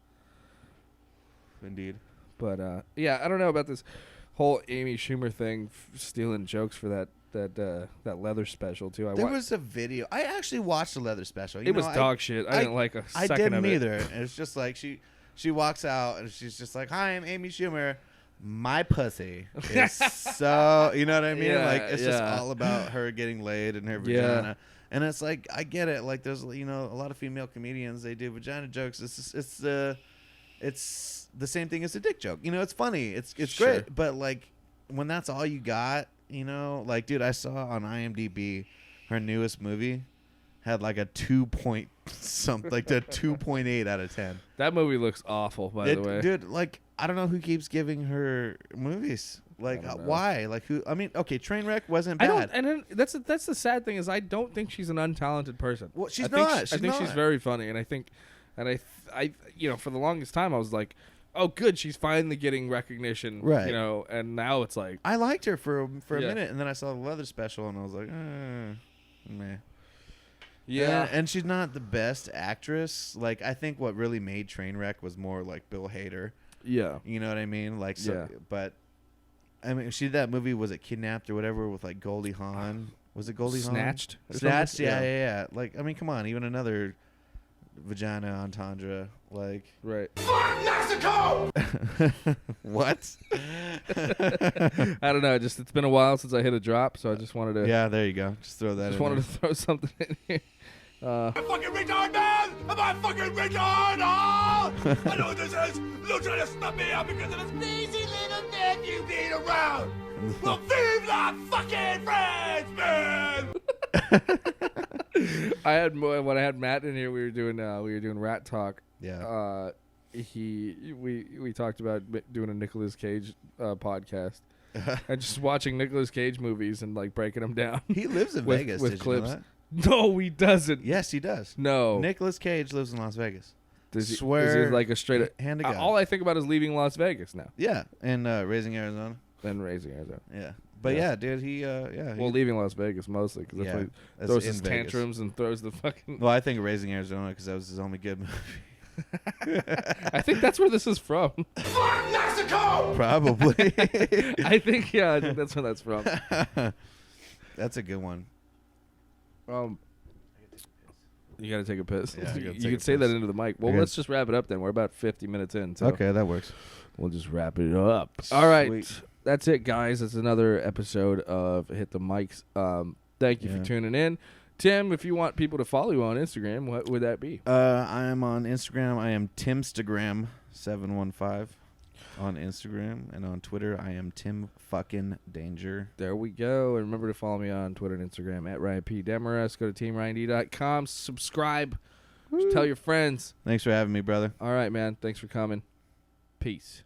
Indeed. But yeah, I don't know about this whole Amy Schumer thing, stealing jokes for that leather special too. There was a video. I actually watched the leather special. It was dog shit. I didn't like a second of it. I didn't either. And it's just like she walks out and she's just like, "Hi, I'm Amy Schumer. My pussy is so," you know what I mean? Yeah, like it's just all about her getting laid and her vagina. Yeah. And it's like, I get it. Like there's a lot of female comedians, they do vagina jokes. It's the same thing as a dick joke. It's funny. It's Sure. great. But like when that's all you got, like, dude, I saw on IMDb her newest movie had like a 2.8 out of 10. That movie looks awful, by the way. Dude, like, I don't know who keeps giving her movies. Like, why? Like, who? I mean, okay, Trainwreck wasn't bad. That's the sad thing is I don't think she's an untalented person. Well, she's I not. think she's very funny, and I for the longest time I was like, oh, good, she's finally getting recognition, right? And now it's like I liked her for a minute, and then I saw the leather special, and I was like, meh. Yeah, and she's not the best actress. Like, I think what really made Trainwreck was more like Bill Hader. Yeah, you know what I mean? Like, so, yeah. But I mean, she did that movie, was it Kidnapped or whatever, with like Goldie Hawn? Was it Goldie Hawn? Snatched. Yeah. Like, I mean, come on, even another vagina entendre, like, right. Fuck Mexico! What? I don't know. It's been a while since I hit a drop, so I just wanted to. Yeah, there you go. Just throw that. Just wanted to throw something in here. Am I fucking retard, man? Am I fucking retard? Oh! I know what this is. You're trying to stop me out because of this lazy little neck you beat around. Well, vive la fucking France, man! When I had Matt in here, we were doing Rat Talk. Yeah. We talked about doing a Nicolas Cage podcast and just watching Nicolas Cage movies and like breaking them down. He lives in Vegas with did clips. You know that? No, he doesn't. Yes, he does. No, Nicolas Cage lives in Las Vegas. Does he, Swear. Is he like a straight up hand to God. All I think about is leaving Las Vegas now. Yeah, and Raising Arizona. Then Raising Arizona. Yeah. But yeah, dude, leaving Las Vegas mostly because that's why he throws his tantrums and throws the fucking. Well, I think Raising Arizona because that was his only good movie. I think that's where this is from. Fuck Mexico! Probably. I think that's where that's from. That's a good one. You got to take a piss. Yeah, I gotta you take can a say that piss. into the mic. Well, Okay. let's just wrap it up then. We're about 50 minutes in. So Okay, that works. we'll just wrap it up. All right. Sweet. That's it, guys. That's another episode of Hit the Mics. Thank you for tuning in. Tim, if you want people to follow you on Instagram, what would that be? I am on Instagram. I am Timstagram715 on Instagram, and on Twitter I am Tim fucking Danger. There we go. And remember to follow me on Twitter and Instagram at Ryan P. Demarest. Go to teamryand.com. Subscribe. Tell your friends. Thanks for having me, brother. All right, man. Thanks for coming. Peace.